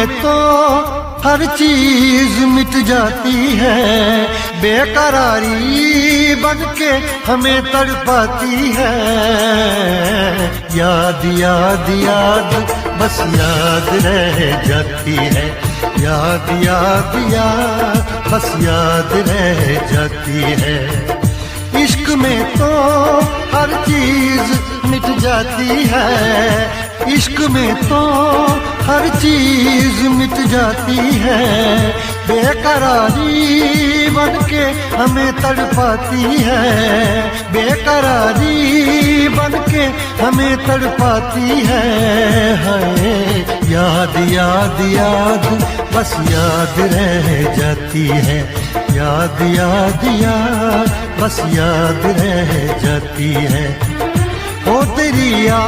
में तो हर चीज मिट जाती है, बेकरारी बनके हमें तड़पाती है। याद याद याद बस याद रह जाती है, याद याद याद बस याद रह जाती है। इश्क में तो हर चीज मिट जाती है, इश्क में तो हर चीज मिट जाती है, बेकरारी बनके हमें तड़पाती है, बेकरारी बनके हमें तड़पाती है। याद याद याद बस याद रह जाती है, याद याद याद बस याद रह जाती है। ओ तेरी याद,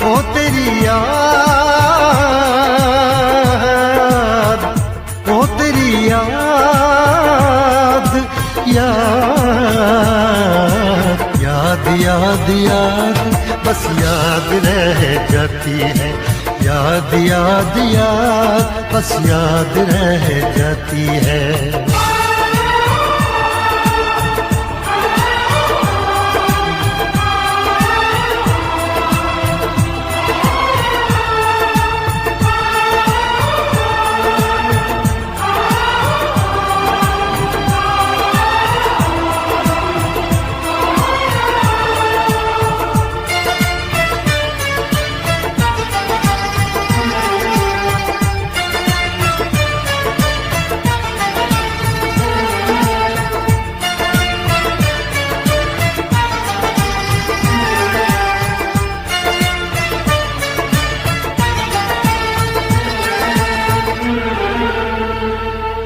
ओ तेरी याद, ओ तेरी याद, याद याद याद याद बस याद रह जाती है, याद याद याद बस याद रह जाती है।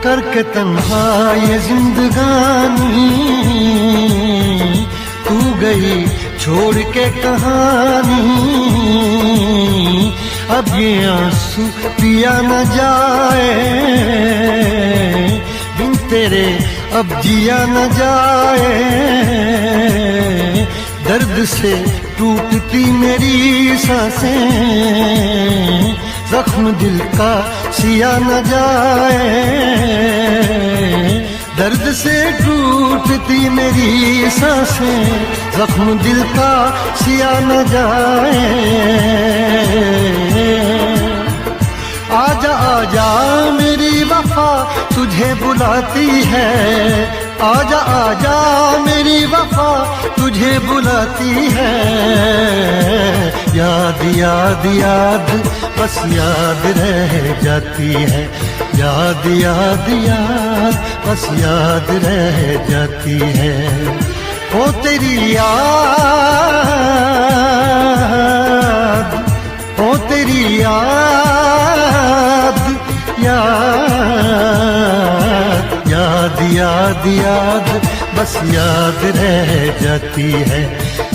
करके तन्हा ये जिंदगानी तू गई छोड़ के कहानी, अब ये आंसू पिया न जाए बिन तेरे अब जिया न जाए। दर्द से टूटती मेरी सांसें, जख्म दिल का सिया न जाए, दर्द से टूटती मेरी सांसें, जख्म दिल का सिया न जाए। आजा आजा मेरी वफा तुझे बुलाती है, आजा आजा मेरी वफा तुझे बुलाती है। याद याद याद बस याद रह जाती है, याद याद याद बस याद रह जाती है। ओ तेरी याद, ओ तेरी याद, याद याद याद याद बस याद रह जाती है,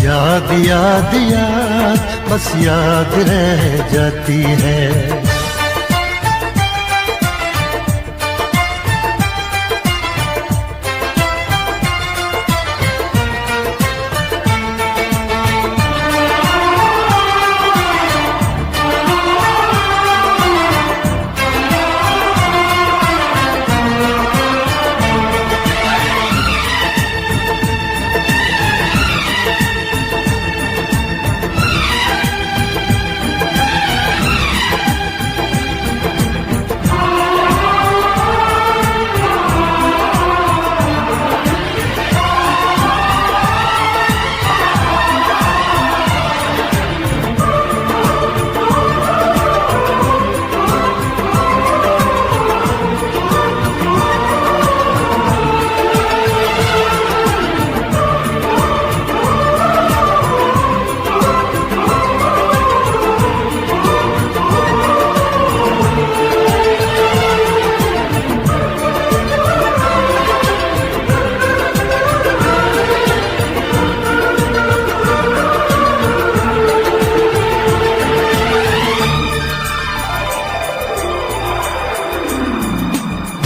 याद याद याद बस याद रह जाती है।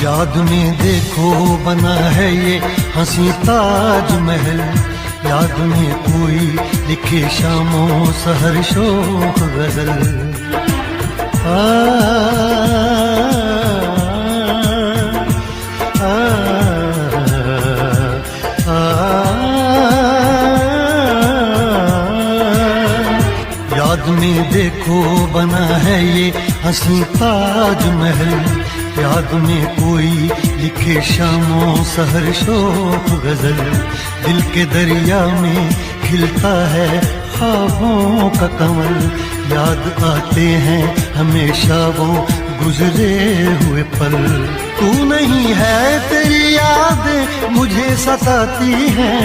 याद में देखो बना है ये हंसी ताज महल, याद में कोई लिखे शामों सहर शोक गजल। आ, आ, आ, याद में देखो बना है ये हंसी ताजमहल। याद में कोई लिखे शामों सहर शोक गजल। दिल के दरिया में खिलता है ख्वाबों का कमल। याद आते हैं हमेशा वो गुजरे हुए पल। तू नहीं है तेरी याद मुझे सताती है।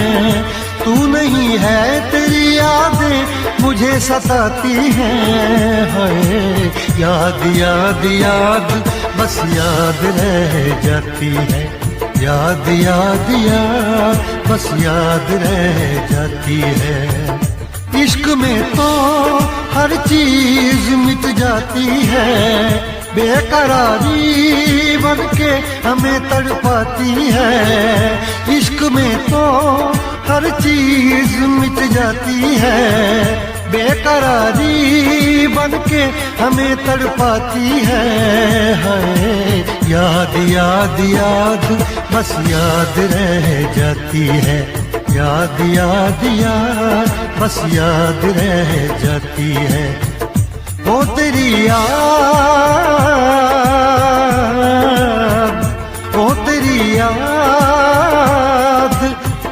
तू नहीं है तेरी यादें मुझे सताती हैं। हाय याद याद याद बस याद रह जाती है। याद याद याद बस याद रह जाती है। इश्क में तो हर चीज मिट जाती है। बेकरारी बन के हमें तड़पाती है। इश्क में तो हर चीज मिट जाती है। बेकरारी बन के हमें तड़पाती है। हाय याद याद याद बस याद रह जाती है। याद याद याद बस याद रह जाती है। वो तेरी याद, वो तेरी याद,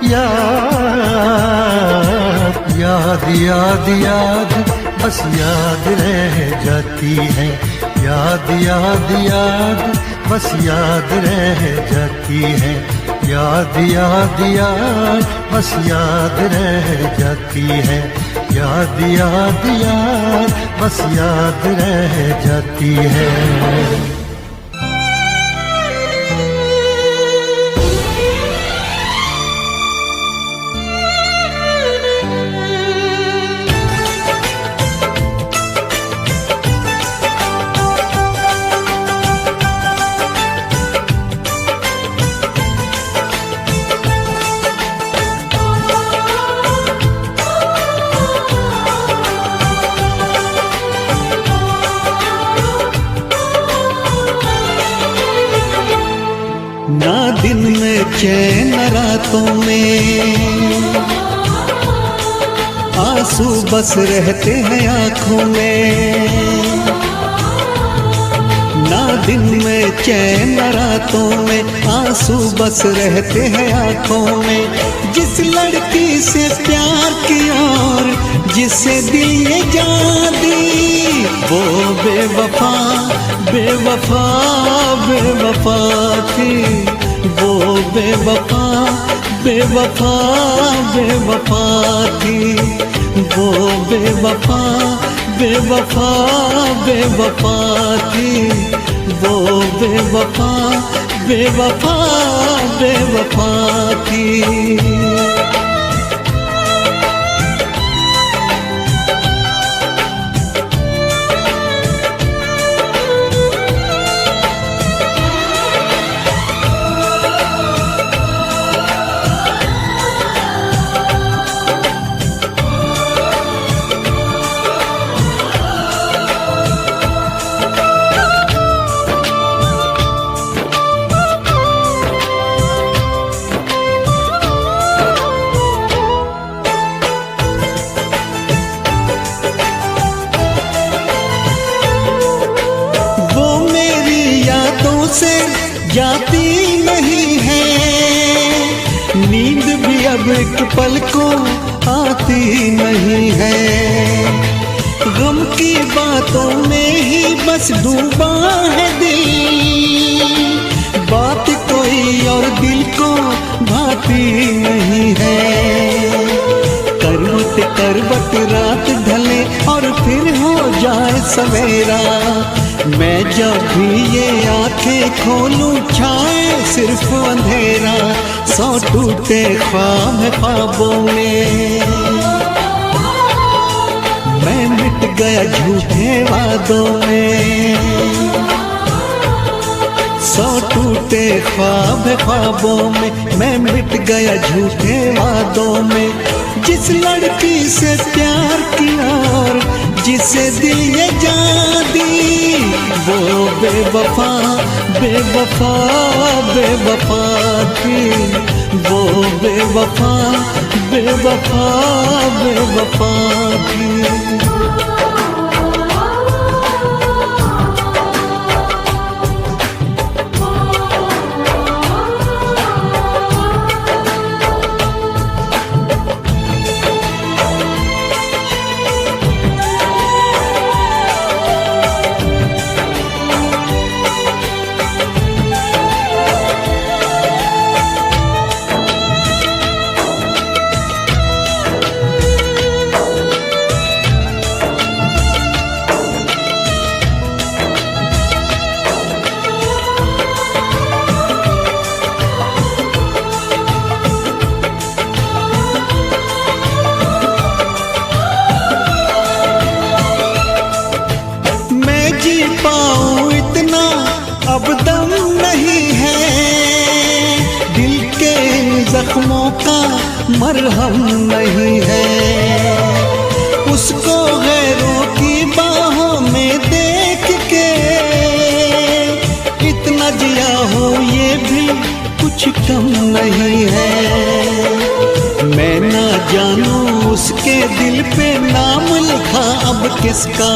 याद याद याद बस याद रह जाती है। याद याद याद बस याद रह जाती है। याद याद याद बस याद रह जाती है। याद याद याद बस याद रह जाती है। ना दिन में चैन रातों में आंसू बस रहते हैं आँखों में। ना दिन में चैन रातों में आंसू बस रहते हैं आँखों में। जिस लड़की से प्यार किया और जिसे दिल ने जान दी वो बेवफा बेवफा बेवफा थी। वो बेवफा बेवफा बेवफा थी। वो बेवफा बेवफा बेवफा थी। वो बेवफा बेवफा बेवफा थी। से जाती नहीं है नींद भी अब एक पल को आती नहीं है। गम की बातों में ही बस डूबा है दिल। बात कोई और दिल को भाती नहीं है। करवट करवट रात ढले और फिर हो जाए सवेरा। मैं जब भी ये आंखें खोलूं छाए सिर्फ अंधेरा। सौ टूटे ख्वाब ख्वाबों में मैं मिट गया झूठे वादों में। सौ टूटे ख्वाब ख्वाबों में मैं मिट गया झूठे वादों में। जिस लड़की से प्यार किया और जिसे दिल ये जान दी, वो बेवफा बेवफा बेवफा थी, वो बेवफा बेवफा बेवफा थी। पाऊं इतना अब दम नहीं है, दिल के जख्मों का मरहम नहीं है। उसको गैरों की बाहों में देख के इतना जिया हो ये भी कुछ कम नहीं है। मैं ना जानूं उसके दिल पे नाम लिखा अब किसका,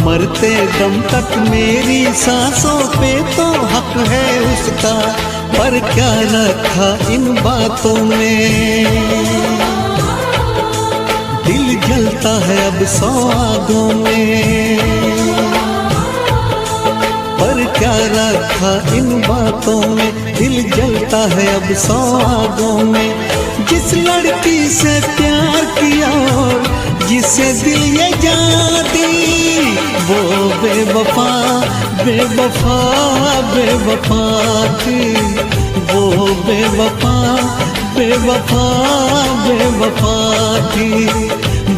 मरते दम तक मेरी सांसों पे तो हक है उसका। पर क्या रखा इन बातों में, दिल जलता है अब सौ आगों में। पर क्या रखा इन बातों में, दिल जलता है अब सौ आगों में। जिस लड़की से प्यार किया और जिसे दिल ये जान दी, वो बेवफा बेवफा बेवफा थी, वो बेवफा बेवफा बेवफा थी,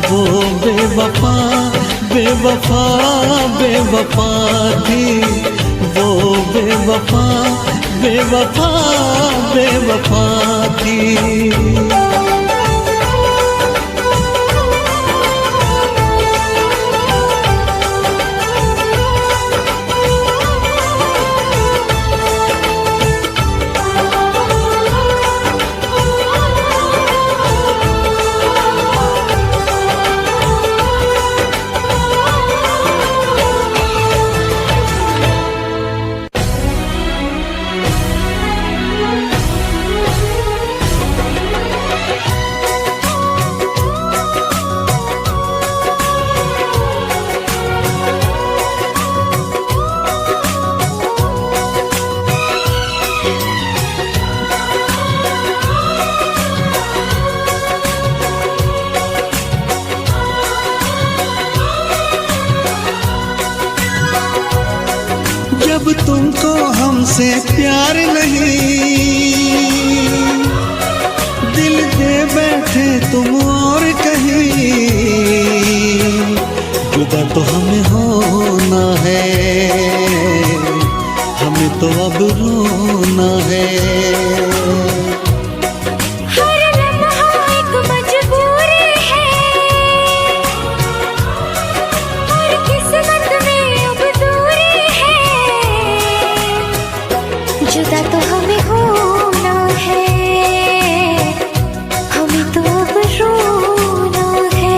वो बेवफा बेवफा बेवफा थी, वो बेवफा बेवफा बेवफा थी। जब तुमको हमसे प्यार नहीं, दिल दे बैठे तुम और कहीं, जुदा तो हमें होना है, हमें तो अब रोना है। जुदा तो हमें होना है, हमें तो अब रोना है।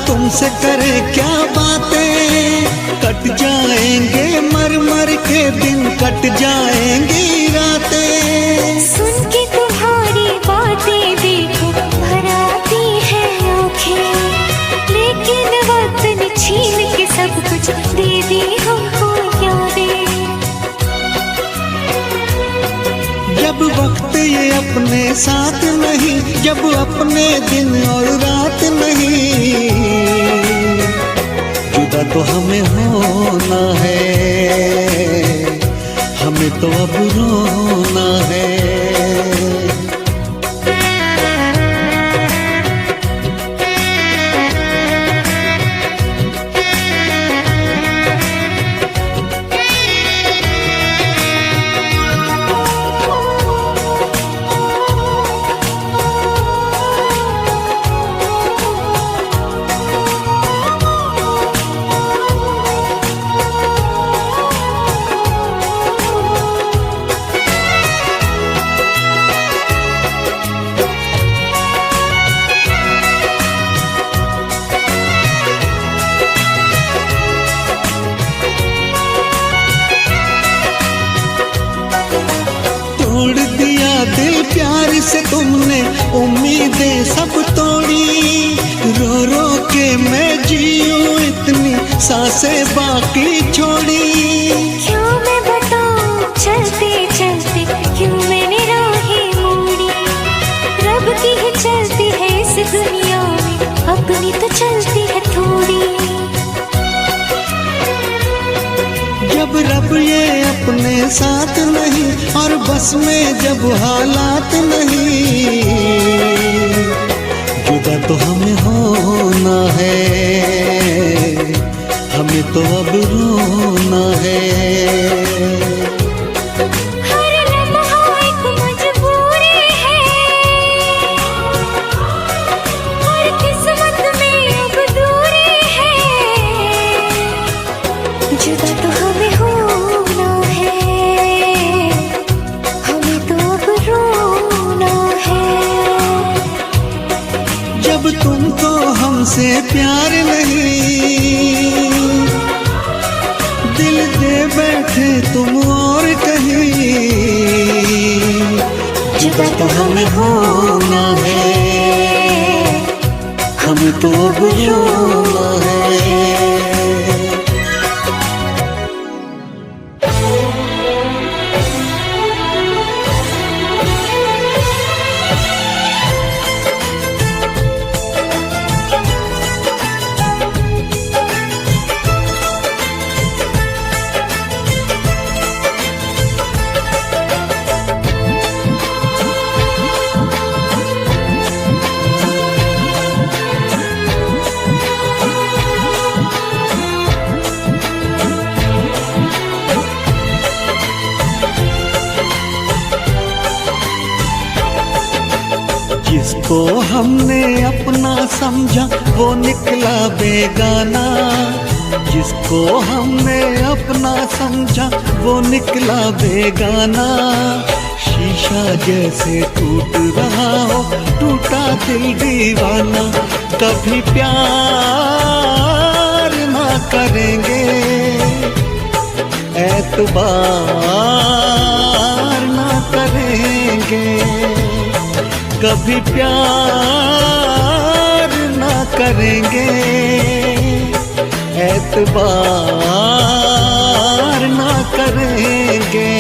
तुमसे करे क्या बातें, कट जाएंगे मर मर के दिन, कट जाएंगी रातें। सुन के तुम्हारी बातें देखो भर आती है आँखें, लेकिन वक्त ने छीन के सब कुछ दे दी हमको यादें। ये अपने साथ नहीं, जब अपने दिन और रात नहीं। जुदा तो हमें होना है, हमें तो अब रोना है। तोड़ दिया दिल प्यार से तुमने, उम्मीदें सब तोड़ी। रो रो के मैं जीऊं इतनी सांसें बाकी छोड़ी। क्यों मैं बताऊं चलते चलते क्यों मैंने राहें मोड़ी। रब की ही चलती है इस दुनिया में, अपनी तो चलती है थोड़ी। जब रब ये अपने साथ नहीं और बस में जब हालात नहीं। जुदा तो हमें होना है, हमें तो अब रोना है। हर लम्हा एक मजबूरी है, हर किस्मत में अब दूरी है। जुदा तो हमें होना है, हमें तो अब रोना है। जब तुमको हमसे प्यार नहीं, दिल दे बैठे तुम और कहीं। जुदा तो हमें होना है, हमें तो अब रोना है। जिसको हमने अपना समझा वो निकला बेगाना। जिसको हमने अपना समझा वो निकला बेगाना। शीशा जैसे टूट रहा हो टूटा दिल दीवाना। कभी प्यार ना करेंगे, एतबार ना करेंगे। कभी प्यार ना करेंगे, एतबार ना करेंगे।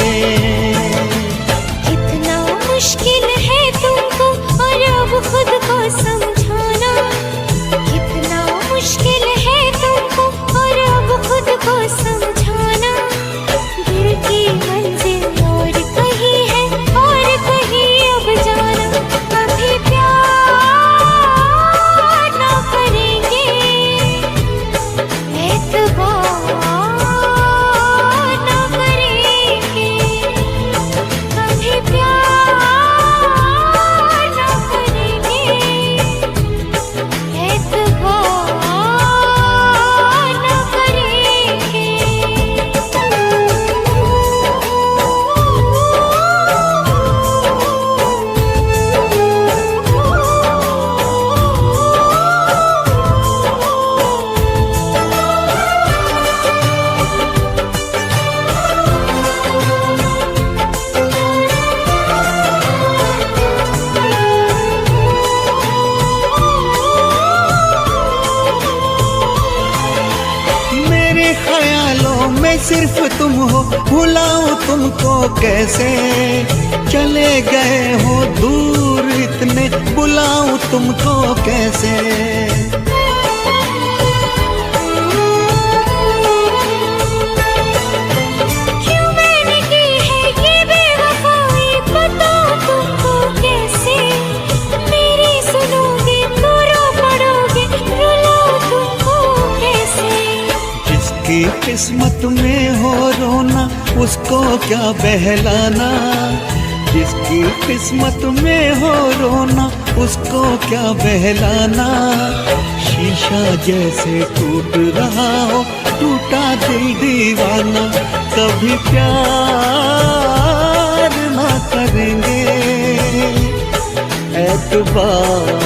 इतना मुश्किल है तुमको और अब खुद को समझाना। इतना मुश्किल है तुमको और अब खुद को समझाना। दिल की मंजिल और कहीं है और कहीं अब जाना। कभी प्यार ना करेंगे, एतबार ना करेंगे। कभी प्यार ना करेंगे, एतबार ना करेंगे। मेरे ख्यालों में सिर्फ तुम हो, भुलाऊं तुमको कैसे। चले गए हो दूर इतने, बुलाऊं तुमको कैसे। क्यों मैंने की है ये बेवफाई, बताऊं तुमको कैसे। मेरी सुनोगे तो रो पड़ोगे, रुलाऊं तुमको कैसे। जिसकी किस्मत में हो रोना उसको क्या बहलाना, जिसकी किस्मत में हो रोना उसको क्या बहलाना। शीशा जैसे टूट रहा हो, टूटा दिल दीवाना। कभी प्यार ना करेंगे, एतबार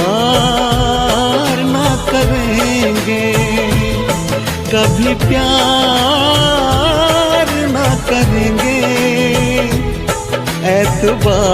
ना करेंगे। कभी प्यार ना करेंगे, एतबार